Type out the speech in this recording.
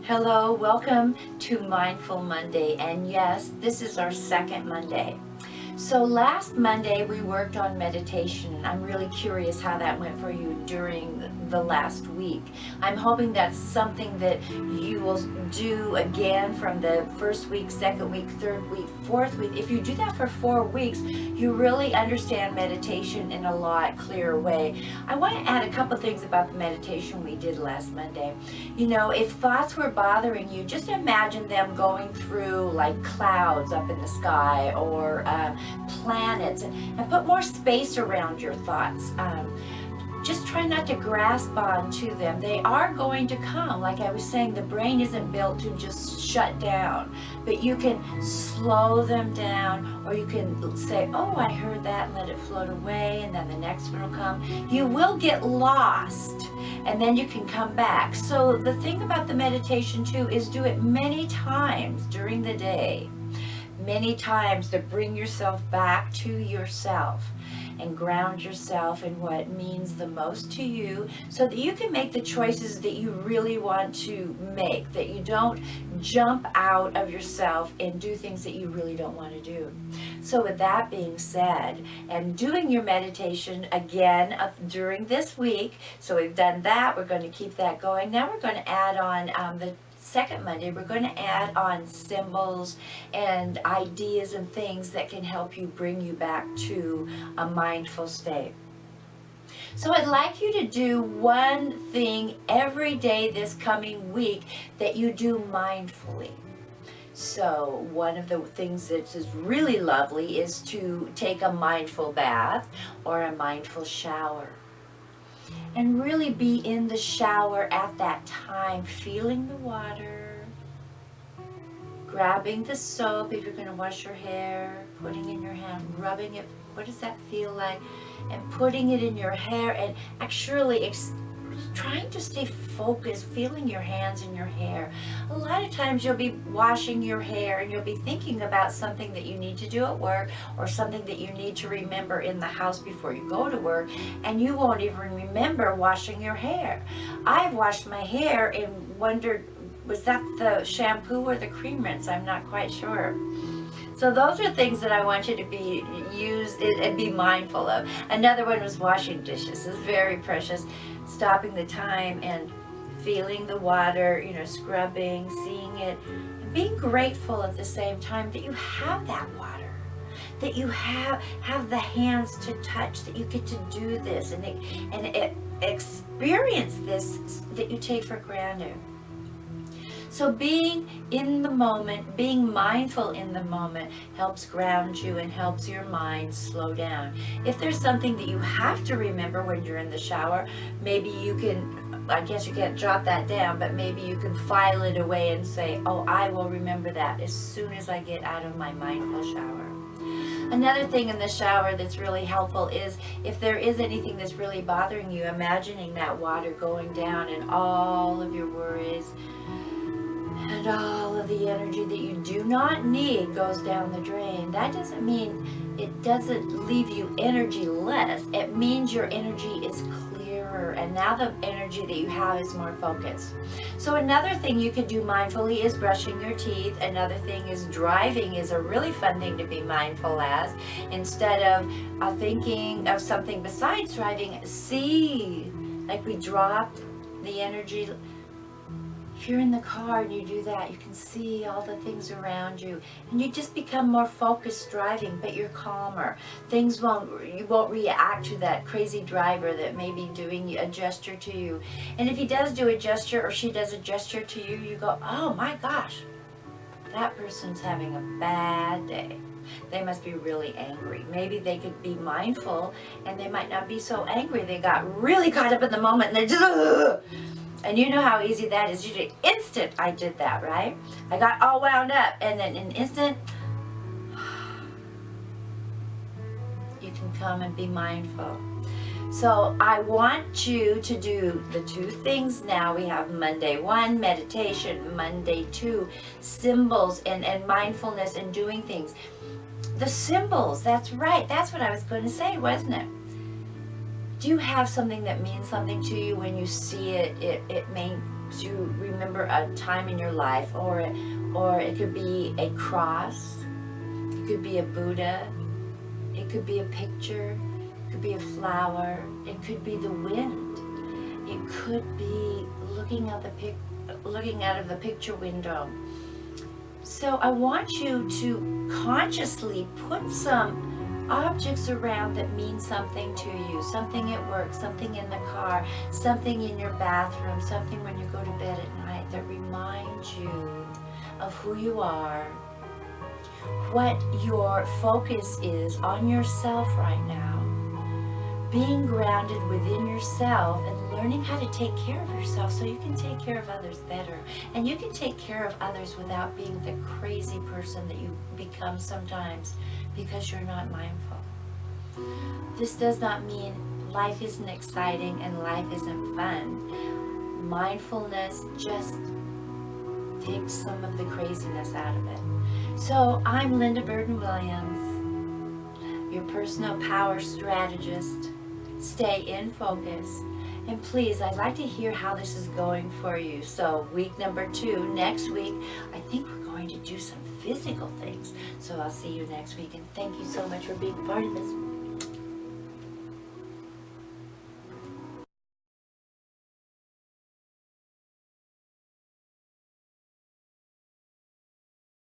Hello, welcome to Mindful Monday. And yes, this is our second Monday. So last Monday we worked on meditation. I'm really curious how that went for you during the last week. I'm hoping that's something that you will do again from the first week, second week, third week, fourth week. If you do that for 4 weeks, you really understand meditation in a lot clearer way. I want to add a couple things about the meditation we did last Monday. You know, if thoughts were bothering you, just imagine them going through like clouds up in the sky or planets, and put more space around your thoughts. Just try not to grasp onto them. They are going to come. Like I was saying, the brain isn't built to just shut down, but you can slow them down, or you can say, oh, I heard that, and let it float away, and then the next one will come. You will get lost, and then you can come back. So the thing about the meditation too is do it many times during the day. Many times to bring yourself back to yourself and ground yourself in what means the most to you, so that you can make the choices that you really want to make, that you don't jump out of yourself and do things that you really don't want to do. So with that being said, and doing your meditation again during this week, so we've done that, we're going to keep that going. Now we're going to add on the second Monday, we're going to add on symbols and ideas and things that can help you bring you back to a mindful state. So I'd like you to do one thing every day this coming week that you do mindfully. So one of the things that is really lovely is to take a mindful bath or a mindful shower. And really be in the shower at that time, feeling the water, grabbing the soap if you're going to wash your hair, putting in your hand, rubbing it, what does that feel like, and putting it in your hair, and actually trying to stay focused, feeling your hands in your hair. A lot of times you'll be washing your hair and you'll be thinking about something that you need to do at work, or something that you need to remember in the house before you go to work, and you won't even remember washing your hair. I've washed my hair and wondered, was that the shampoo or the cream rinse? I'm not quite sure. So those are things that I want you to be used and be mindful of. Another one was washing dishes. It's very precious. Stopping the time and feeling the water, you know, scrubbing, seeing it, and being grateful at the same time that you have that water, that you have the hands to touch, that you get to do this and experience this that you take for granted. So being in the moment, being mindful in the moment, helps ground you and helps your mind slow down. If there's something that you have to remember when you're in the shower, maybe you can, I guess you can't jot that down, but maybe you can file it away and say, oh, I will remember that as soon as I get out of my mindful shower. Another thing in the shower that's really helpful is if there is anything that's really bothering you, imagining that water going down and all of your worries and all of the energy that you do not need goes down the drain. That doesn't mean it doesn't leave you energy-less. It means your energy is clearer, and now the energy that you have is more focused. So another thing you can do mindfully is brushing your teeth. Another thing is driving is a really fun thing to be mindful as. Instead of thinking of something besides driving, see, like we dropped the energy. If you're in the car and you do that, you can see all the things around you, and you just become more focused driving, but you're calmer. You won't react to that crazy driver that may be doing a gesture to you. And if he does do a gesture or she does a gesture to you, you go, oh my gosh, that person's having a bad day. They must be really angry. Maybe they could be mindful and they might not be so angry. They got really caught up in the moment and they're just, ugh. And you know how easy that is. Usually instant I did that, right? I got all wound up, and then in an instant, you can come and be mindful. So I want you to do the two things now. We have Monday 1, meditation, Monday 2, symbols and mindfulness and doing things. The symbols, that's right. That's what I was going to say, wasn't it? Do you have something that means something to you when you see it? It may to remember a time in your life, or it could be a cross, it could be a Buddha, it could be a picture, it could be a flower, it could be the wind, it could be looking out of the picture window. So I want you to consciously put some objects around that mean something to you, something at work, something in the car, something in your bathroom, something when you go to bed at night that reminds you of who you are, what your focus is on yourself right now, being grounded within yourself and learning how to take care of yourself so you can take care of others better. And you can take care of others without being the crazy person that you become sometimes because you're not mindful. This does not mean life isn't exciting and life isn't fun. Mindfulness just takes some of the craziness out of it. So I'm Linda Burden Williams, your personal power strategist. Stay in focus. And please, I'd like to hear how this is going for you. So week number 2, next week, I think we're going to do some physical things. So I'll see you next week, and thank you so much for being part of this.